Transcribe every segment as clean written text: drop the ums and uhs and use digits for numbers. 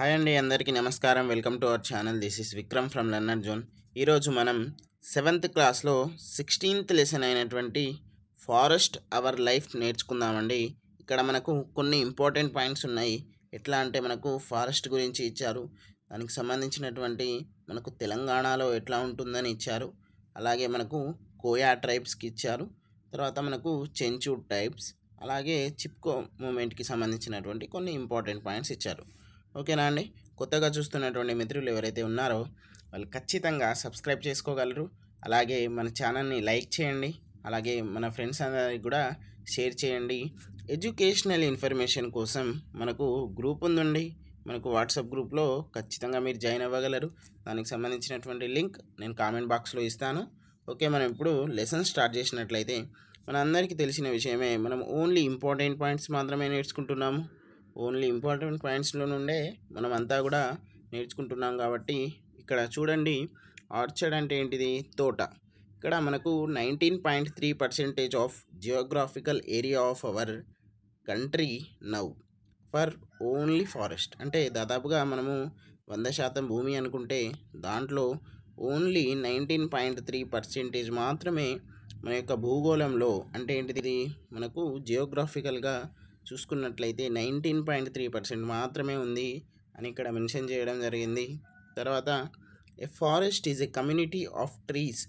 Hi అండి, అందరికీ నమస్కారం. Welcome to our channel. This is Vikram from learner zone. ఈరోజు మనం 7th క్లాస్లో 16th లెసన్ అయినటువంటి ఫారెస్ట్ అవర్ లైఫ్ నేర్చుకుందామండి. ఇక్కడ మనకు కొన్ని ఇంపార్టెంట్ పాయింట్స్ ఉన్నాయి. ఎట్లా అంటే మనకు ఫారెస్ట్ గురించి ఇచ్చారు, దానికి సంబంధించినటువంటి మనకు తెలంగాణలో ఎట్లా ఉంటుందని ఇచ్చారు, అలాగే మనకు కోయా ట్రైబ్స్కి ఇచ్చారు, తర్వాత మనకు చెంచు ట్రైబ్స్, అలాగే చిప్కో మూమెంట్కి సంబంధించినటువంటి కొన్ని ఇంపార్టెంట్ పాయింట్స్ ఇచ్చారు. ఓకేనా అండి. కొత్తగా చూస్తున్నటువంటి మిత్రులు ఎవరైతే ఉన్నారో వాళ్ళు ఖచ్చితంగా సబ్స్క్రైబ్ చేసుకోగలరు. అలాగే మన ఛానల్ని లైక్ చేయండి, అలాగే మన ఫ్రెండ్స్ అందరికి కూడా షేర్ చేయండి. ఎడ్యుకేషనల్ ఇన్ఫర్మేషన్ కోసం మనకు గ్రూప్ ఉందండి. మనకు వాట్సాప్ గ్రూప్లో ఖచ్చితంగా మీరు జాయిన్ అవ్వగలరు. దానికి సంబంధించినటువంటి లింక్ నేను కామెంట్ బాక్స్లో ఇస్తాను. ఓకే, మనం ఇప్పుడు లెసన్ స్టార్ట్ చేసినట్లయితే మన అందరికీ తెలిసిన విషయమే, మనం ఓన్లీ ఇంపార్టెంట్ పాయింట్స్ మాత్రమే నేర్చుకుంటున్నాము. ఓన్లీ ఇంపార్టెంట్ పాయింట్స్లో నుండే మనం అంతా కూడా నేర్చుకుంటున్నాం. కాబట్టి ఇక్కడ చూడండి, ఆర్చర్డ్ అంటే ఏంటిది? తోట. ఇక్కడ మనకు 19.3% of geographical area of our country now for only forest. అంటే దాదాపుగా మనము 100% భూమి అనుకుంటే దాంట్లో ఓన్లీ 19.3% మాత్రమే మన యొక్క భూగోళంలో, అంటే ఏంటిది, మనకు జియోగ్రాఫికల్గా చూసుకున్నట్లయితే 19.3% మాత్రమే ఉంది అని ఇక్కడ మెన్షన్ చేయడం జరిగింది. తర్వాత a forest is a community of trees,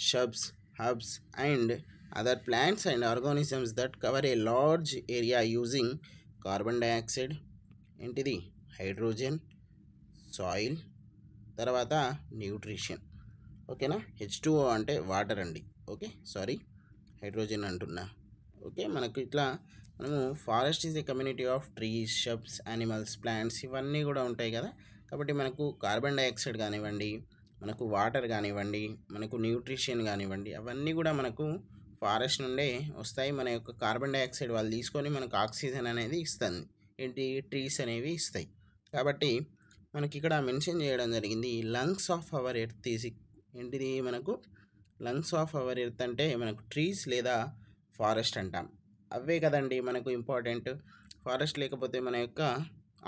shrubs, herbs and other plants and organisms that cover a large area using carbon dioxide, ఏంటిది, హైడ్రోజన్, సాయిల్, తర్వాత న్యూట్రిషన్. ఓకేనా. H2O అంటే వాటర్ అండి. ఓకే, సారీ, హైడ్రోజన్ అంటున్నా. Okay, మనకు ఇట్లా మనము forest is a community of trees, shrubs, animals, plants ఇవన్నీ కూడా ఉంటాయి కదా. కాబట్టి మనకు కార్బన్ డైఆక్సైడ్ కానివ్వండి, మనకు వాటర్ కానివ్వండి, మనకు న్యూట్రిషన్ కానివ్వండి, అవన్నీ కూడా మనకు ఫారెస్ట్ నుండే వస్తాయి. మన యొక్క కార్బన్ డైఆక్సైడ్ వాళ్ళు తీసుకొని మనకు ఆక్సిజన్ అనేది ఇస్తుంది. ఏంటి, ట్రీస్ అనేవి ఇస్తాయి. కాబట్టి మనకి ఇక్కడ మెన్షన్ చేయడం జరిగింది, lungs of our earth is, ఏంటిది, మనకు లంగ్స్ ఆఫ్ అవర్ ఎర్త్ అంటే మనకు ట్రీస్ లేదా ఫారెస్ట్ అంటాం. అవే కదండి మనకు ఇంపార్టెంట్. ఫారెస్ట్ లేకపోతే మన యొక్క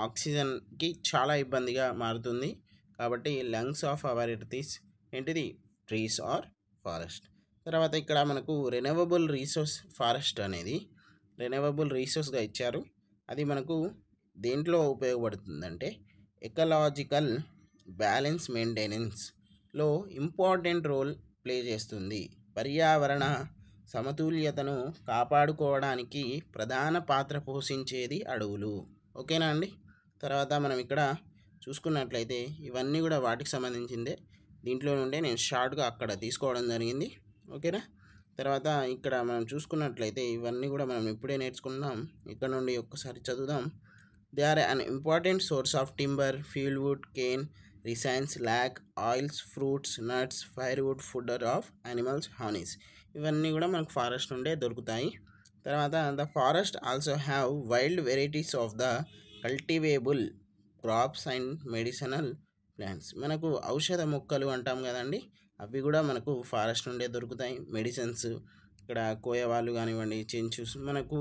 ఆక్సిజన్కి చాలా ఇబ్బందిగా మారుతుంది. కాబట్టి lungs of our earth is ఏంటిది, ట్రీస్ ఆర్ ఫారెస్ట్. తర్వాత ఇక్కడ మనకు రెన్యూవబుల్ రీసోర్స్ ఫారెస్ట్ అనేది రెన్యూవబుల్ రీసోర్స్గా ఇచ్చారు. అది మనకు దేంట్లో ఉపయోగపడుతుందంటే ఎకలాజికల్ బ్యాలెన్స్ మెయింటెనెన్స్లో ఇంపార్టెంట్ రోల్ ప్లే చేస్తుంది. పర్యావరణ సమతుల్యతను కాపాడుకోవడానికి ప్రధాన పాత్ర పోషించేది అడవులు. ఓకేనా అండి. తర్వాత మనం ఇక్కడ చూసుకున్నట్లయితే ఇవన్నీ కూడా వాటికి సంబంధించిందే. దీంట్లో నుండే నేను షార్ట్గా అక్కడ తీసుకోవడం జరిగింది. ఓకేనా. తర్వాత ఇక్కడ మనం చూసుకున్నట్లయితే ఇవన్నీ కూడా మనం ఇప్పుడే నేర్చుకున్నాం. ఇక్కడ నుండి ఒక్కసారి చదువుదాం. They are an important source of timber, fuel wood, cane, resins, lac, oils, fruits, nuts, firewood, fodder of animals, honeys. ఇవన్నీ కూడా మనకు ఫారెస్ట్ నుండే దొరుకుతాయి. తర్వాత the forest also have wild varieties of the cultivable crops and medicinal plants. మనకు ఔషధ మొక్కలు అంటాం కదండి, అవి కూడా మనకు ఫారెస్ట్ నుండే దొరుకుతాయి. మెడిసిన్స్, ఇక్కడ కోయవాళ్ళు కానివ్వండి, చెంచుస్, మనకు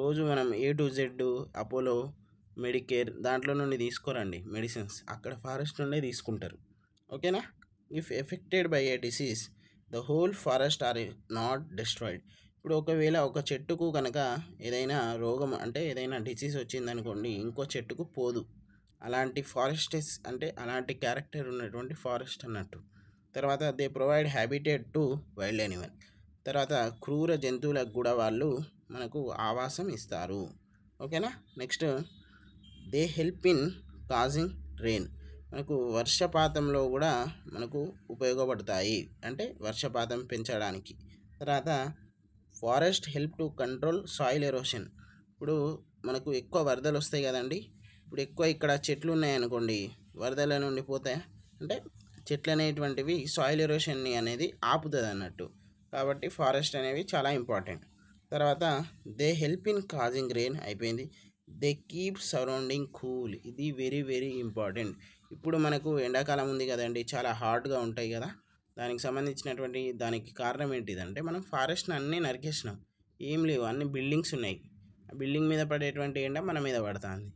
రోజు మనం A to Z, Apollo, Medicare దాంట్లో నుండి తీసుకోరండి మెడిసిన్స్, అక్కడ ఫారెస్ట్ నుండే తీసుకుంటారు. ఓకేనా. If affected by a disease the whole forest are not destroyed. ఇప్పుడు ఒకవేళ ఒక చెట్టుకు కనుక ఏదైనా రోగం అంటే ఏదైనా డిసీజ్ వచ్చిందనుకోండి, ఇంకో చెట్టుకు పోదు. అలాంటి ఫారెస్టెస్ అంటే అలాంటి క్యారెక్టర్ ఉన్నటువంటి ఫారెస్ట్ అన్నట్టు. తర్వాత they provide habitat to wild animal. తర్వాత క్రూర జంతువులకు కూడా వాళ్ళు మనకు ఆవాసం ఇస్తారు. ఓకేనా. Next, they help in causing rain. మనకు వర్షపాతంలో కూడా మనకు ఉపయోగపడతాయి, అంటే వర్షపాతం పెంచడానికి. తర్వాత forest help to control soil erosion. ఇప్పుడు మనకు ఎక్కువ వరదలు వస్తాయి కదండి. ఇప్పుడు ఎక్కువ ఇక్కడ చెట్లు ఉన్నాయనుకోండి, వరదల నుండి పోతాయి. అంటే చెట్లు అనేటువంటివి సాయిల్ ఎరోషన్ని అనేది ఆపుతుంది అన్నట్టు. కాబట్టి ఫారెస్ట్ అనేవి చాలా ఇంపార్టెంట్. తర్వాత they help in causing rain అయిపోయింది. They keep surrounding cool. ఇది వెరీ వెరీ ఇంపార్టెంట్. ఇప్పుడు మనకు ఎండాకాలం ఉంది కదండి, చాలా హాట్గా ఉంటాయి కదా. దానికి సంబంధించినటువంటి దానికి కారణం ఏంటిదంటే మనం ఫారెస్ట్ని అన్నీ నరికేసినాం. ఏం లేవు, అన్ని బిల్డింగ్స్ ఉన్నాయి. ఆ బిల్డింగ్ మీద పడేటువంటి ఎండ మన మీద పడుతుంది.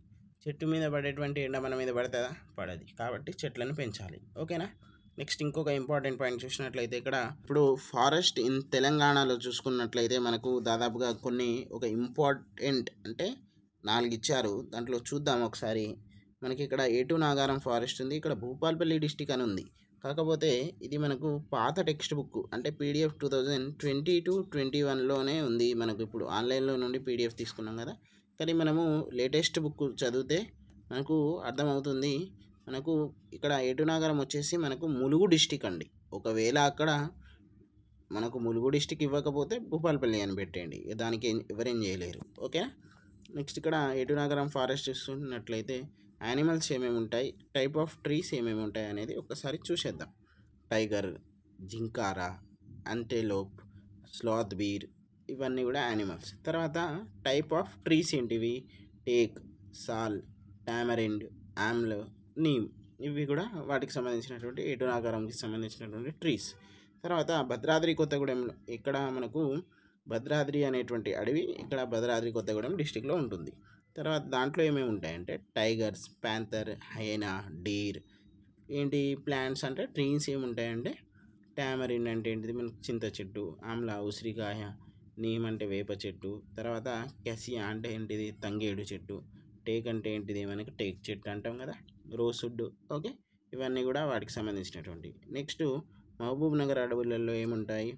చెట్టు మీద పడేటువంటి ఎండ మన మీద పడుతుందా? పడది. కాబట్టి చెట్లను పెంచాలి. ఓకేనా? నెక్స్ట్ ఇంకొక ఇంపార్టెంట్ పాయింట్ చూసినట్లయితే ఇక్కడ ఇప్పుడు ఫారెస్ట్ ఇన్ తెలంగాణలో చూసుకున్నట్లయితే మనకు దాదాపుగా ఒక ఇంపార్టెంట్ అంటే 4 ఇచ్చారు. దాంట్లో చూద్దాం ఒకసారి. మనకి ఇక్కడ ఏటూ నాగారం ఫారెస్ట్ ఉంది. ఇక్కడ భూపాల్పల్లి డిస్టిక్ అని ఉంది. కాకపోతే ఇది మనకు పాత టెక్స్ట్ బుక్ అంటే పీడిఎఫ్ 2020-21లోనే ఉంది. మనకు ఇప్పుడు ఆన్లైన్లో నుండి పీడిఎఫ్ తీసుకున్నాం కదా. కానీ మనము లేటెస్ట్ బుక్ చదివితే మనకు అర్థమవుతుంది. మనకు ఇక్కడ ఏటునాగరం వచ్చేసి మనకు ములుగు డిస్టిక్ అండి. ఒకవేళ అక్కడ మనకు ములుగు డిస్టిక్ ఇవ్వకపోతే భూపాలపల్లి అని పెట్టేయండి. దానికి ఎవరేం చేయలేరు. ఓకేనా? నెక్స్ట్ ఇక్కడ ఏటునాగరం ఫారెస్ట్ చూస్తున్నట్లయితే యానిమల్స్ ఏమేమి ఉంటాయి, టైప్ ఆఫ్ ట్రీస్ ఏమేమి ఉంటాయి అనేది ఒకసారి చూసేద్దాం. టైగర్, జింకారా, అంటెలోప్, స్లాత్ బీర్, ఇవన్నీ కూడా యానిమల్స్. తర్వాత టైప్ ఆఫ్ ట్రీస్ ఏంటివి? టేక్, సాల్, టామరిండ్, ఆమ్ల్, నీమ్, ఇవి కూడా వాటికి సంబంధించినటువంటి ఏటునాగరంకి సంబంధించినటువంటి ట్రీస్. తర్వాత భద్రాద్రి కొత్తగూడెంలో ఇక్కడ మనకు భద్రాద్రి అనేటువంటి అడవి ఇక్కడ భద్రాద్రి కొత్తగూడెం డిస్టిక్లో ఉంటుంది. తర్వాత దాంట్లో ఏమేమి ఉంటాయంటే టైగర్స్, ప్యాంథర్, హైనా, డీర్. ఏంటి ప్లాంట్స్ అంటే ట్రీస్ ఏముంటాయంటే టామరిన్ అంటే ఏంటిది మనకు చింత చెట్టు, ఆమ్లా ఉసిరికాయ, నీమ్ అంటే వేప చెట్టు, తర్వాత కెసియా అంటే ఏంటిది తంగేడు చెట్టు, టేక్ అంటే ఏంటిది మనకి టేక్ చెట్టు అంటాం కదా, రోసుడ్. ఓకే, ఇవన్నీ కూడా వాటికి సంబంధించినటువంటి. నెక్స్ట్ మహబూబ్ నగర్ అడవులలో ఏముంటాయి?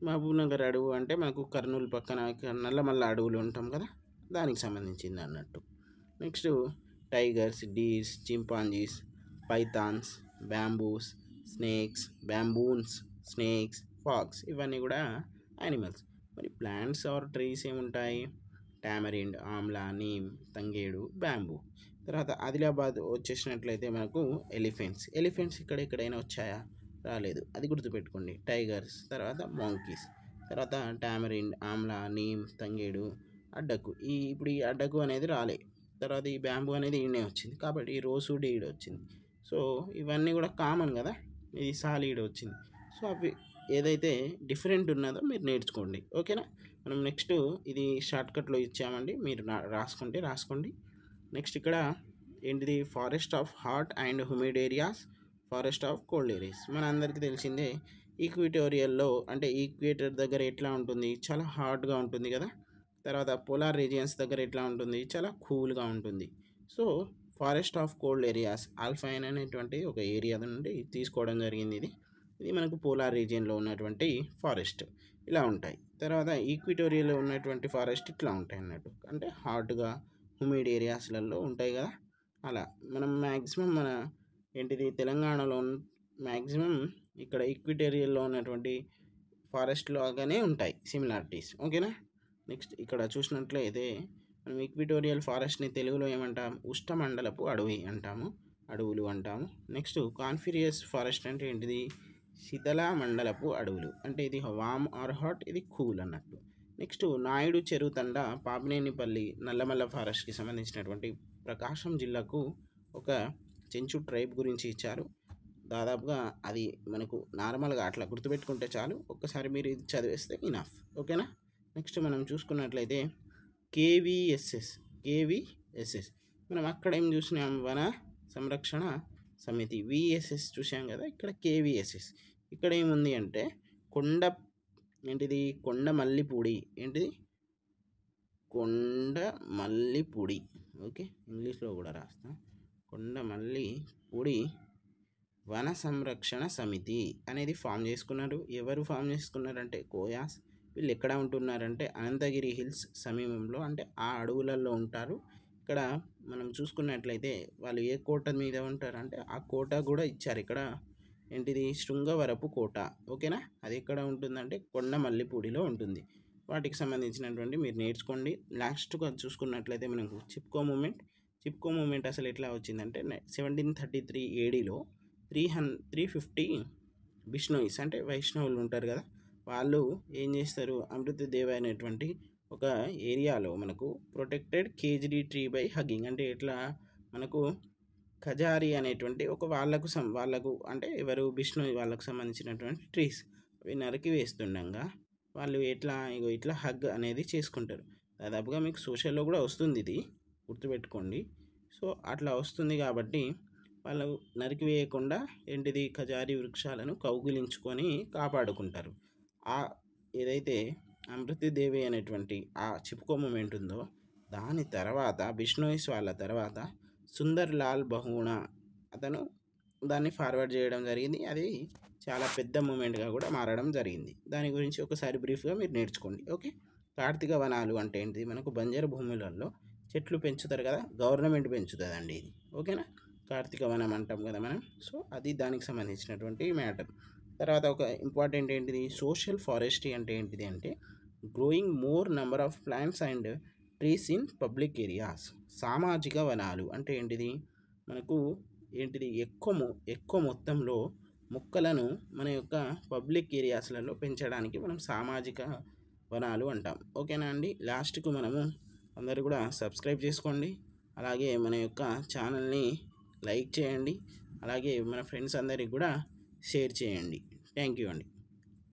మహబూబ్ నగర్ అడవు అంటే మనకు కర్నూలు పక్కన నల్లమల్ల అడవులు ఉంటాం కదా, దానికి సంబంధించింది అన్నట్టు. Next tigers, deers, chimpanzees, pythons, bamboos, baboons, snakes, fox, ఇవన్నీ కూడా యానిమల్స్. మరి ప్లాంట్స్ ఆర్ ట్రీస్ ఏముంటాయి? టామరిండ్, ఆమ్లా, నీమ్, తంగేడు, బ్యాంబూ. తర్వాత ఆదిలాబాద్ వచ్చేసినట్లయితే మనకు ఎలిఫెంట్స్ ఇక్కడ ఎక్కడైనా వచ్చాయా? రాలేదు. అది గుర్తుపెట్టుకోండి. టైగర్స్, తర్వాత మాంకీస్, తర్వాత టామరిండ్, ఆమ్లా, నీమ్, తంగేడు, అడ్డకు. ఇప్పుడు ఈ అడ్డకు అనేది రాలే. తర్వాత ఈ బ్యాంబూ అనేది ఈడనే వచ్చింది. కాబట్టి ఈ రోసుడ్ ఈడ వచ్చింది. సో ఇవన్నీ కూడా కామన్ కదా, ఇది సాలిడ్ వచ్చింది. సో అవి ఏదైతే డిఫరెంట్ ఉన్నదో మీరు నేర్చుకోండి. ఓకేనా? మనం నెక్స్ట్ ఇది షార్ట్కట్లో ఇచ్చామండి, మీరు రాసుకోండి. నెక్స్ట్ ఇక్కడ ఏంటిది? Forest of hot and humid areas, forest of cold areas. మన అందరికీ తెలిసిందే. ఈక్విటోరియల్లో అంటే ఈక్వేటర్ దగ్గర ఎట్లా ఉంటుంది? చాలా హాట్గా ఉంటుంది కదా. తర్వాత పోలార్ రీజియన్స్ దగ్గర ఎట్లా ఉంటుంది? చాలా కూల్గా ఉంటుంది. So forest of cold areas alpine అనేటువంటి ఒక ఏరియా నుండి తీసుకోవడం జరిగింది. ఇది మనకు పోలార్ రీజియన్లో ఉన్నటువంటి ఫారెస్ట్ ఇలా ఉంటాయి. తర్వాత ఈక్విటోరియల్లో ఉన్నటువంటి ఫారెస్ట్ ఇట్లా ఉంటాయి అన్నట్టు, అంటే హాట్గా హ్యూమిడ్ ఏరియాస్లలో ఉంటాయి కదా. అలా మనం మ్యాక్సిమం మన ఏంటిది తెలంగాణలో మ్యాక్సిమం ఇక్కడ ఈక్విటోరియల్లో ఉన్నటువంటి ఫారెస్ట్ లాగానే ఉంటాయి సిమిలారిటీస్. ఓకేనా? నెక్స్ట్ ఇక్కడ చూసినట్లయితే మనం ఈక్విటోరియల్ ఫారెస్ట్ని తెలుగులో ఏమంటాం? ఉష్ణమండలపు అడవులు అంటాము. నెక్స్ట్ కాన్ఫిరియస్ ఫారెస్ట్ అంటే ఏంటిది? శీతల మండలపు అడవులు, అంటే ఇది వామ్ ఆర్ హాట్, ఇది కూల్ అన్నట్టు. నెక్స్ట్ నాయుడు చెరువుతండ, పాపినేనిపల్లి, నల్లమల్ల ఫారెస్ట్కి సంబంధించినటువంటి ప్రకాశం జిల్లాకు ఒక చెంచు ట్రైబ్ గురించి ఇచ్చారు. దాదాపుగా అది మనకు నార్మల్గా అట్లా గుర్తుపెట్టుకుంటే చాలు. ఒక్కసారి మీరు ఇది చదివేస్తే ఇనఫ్. ఓకేనా? నెక్స్ట్ మనం చూసుకున్నట్లయితే కేవీఎస్ఎస్ మనం అక్కడ ఏం చూసినాం? వన సంరక్షణ సమితి. విఎస్ఎస్ చూసాం కదా. ఇక్కడ కేవీఎస్ఎస్ ఇక్కడ ఏముంది అంటే కొండ మల్లిపూడి. ఓకే, ఇంగ్లీష్లో కూడా రాస్తా. కొండమల్లిపూడి వన సంరక్షణ సమితి అనేది ఫామ్ చేసుకున్నారు. ఎవరు ఫామ్ చేసుకున్నారంటే కోయాస్. వీళ్ళు ఎక్కడ ఉంటున్నారంటే అనంతగిరి హిల్స్ సమీపంలో, అంటే ఆ అడవులలో ఉంటారు. ఇక్కడ మనం చూసుకున్నట్లయితే వాళ్ళు ఏ కోట మీద ఉంటారంటే ఆ కోట కూడా ఇచ్చారు ఇక్కడ. ఏంటిది? శృంగవరపు కోట. ఓకేనా? అది ఎక్కడ ఉంటుందంటే కొండమల్లిపూడిలో ఉంటుంది. వాటికి సంబంధించినటువంటి మీరు నేర్చుకోండి. లాస్ట్గా చూసుకున్నట్లయితే మనకు చిప్కో మూమెంట్ అసలు ఎట్లా వచ్చిందంటే 1733 ADలో 350 బిష్ణోయిస్ అంటే వైష్ణవులు ఉంటారు కదా, వాళ్ళు ఏం చేస్తారు? అమృతదేవ్ అనేటువంటి ఒక ఏరియాలో మనకు protected Kejri tree by hugging, అంటే ఎట్లా మనకు ఖజారీ అనేటువంటి ఒక వాళ్ళకు అంటే ఎవరు? బిష్ణోయి వాళ్ళకు సంబంధించినటువంటి ట్రీస్ అవి నరికి వేస్తుండగా వాళ్ళు ఇట్లా హగ్ అనేది చేసుకుంటారు. దాదాపుగా మీకు సోషల్లో కూడా వస్తుంది, ఇది గుర్తుపెట్టుకోండి. సో అట్లా వస్తుంది కాబట్టి వాళ్ళు నరికివేయకుండా ఏంటిది ఖజారి వృక్షాలను కౌగిలించుకొని కాపాడుకుంటారు. ఆ ఏదైతే అమృతిదేవి అనేటువంటి ఆ చిపుకో మూమెంట్ ఉందో దాని తర్వాత బిష్ణోయిస్ వాళ్ళ తర్వాత సుందర్ లాల్ బహుగుణ అతను దాన్ని ఫార్వర్డ్ చేయడం జరిగింది. అది చాలా పెద్ద మూమెంట్గా కూడా మారడం జరిగింది. దాని గురించి ఒకసారి బ్రీఫ్గా మీరు నేర్చుకోండి. ఓకే. కార్తీక వనాలు అంటే ఏంటిది? మనకు బంజరు భూములలో చెట్లు పెంచుతారు కదా, గవర్నమెంట్ పెంచుతుందండి ఇది. ఓకేనా? కార్తీక వనం అంటాం కదా మనం. సో అది దానికి సంబంధించినటువంటి మ్యాటర్. తర్వాత ఒక ఇంపార్టెంట్ ఏంటిది? సోషల్ ఫారెస్ట్రీ అంటే ఏంటిది అంటే growing more number of plants and trees in public areas. సామాజిక వనాలు అంటే ఏంటిది? మనకు ఏంటిది ఎక్కువ మొత్తంలో మొక్కలను మన యొక్క పబ్లిక్ ఏరియాస్లలో పెంచడానికి మనం సామాజిక వనాలు అంటాం. ఓకేనా అండి? లాస్ట్కు మనము అందరూ కూడా సబ్స్క్రైబ్ చేసుకోండి. అలాగే మన యొక్క ఛానల్ని లైక్ చేయండి. అలాగే మన ఫ్రెండ్స్ అందరికి కూడా షేర్ చేయండి. థ్యాంక్ యూ అండి.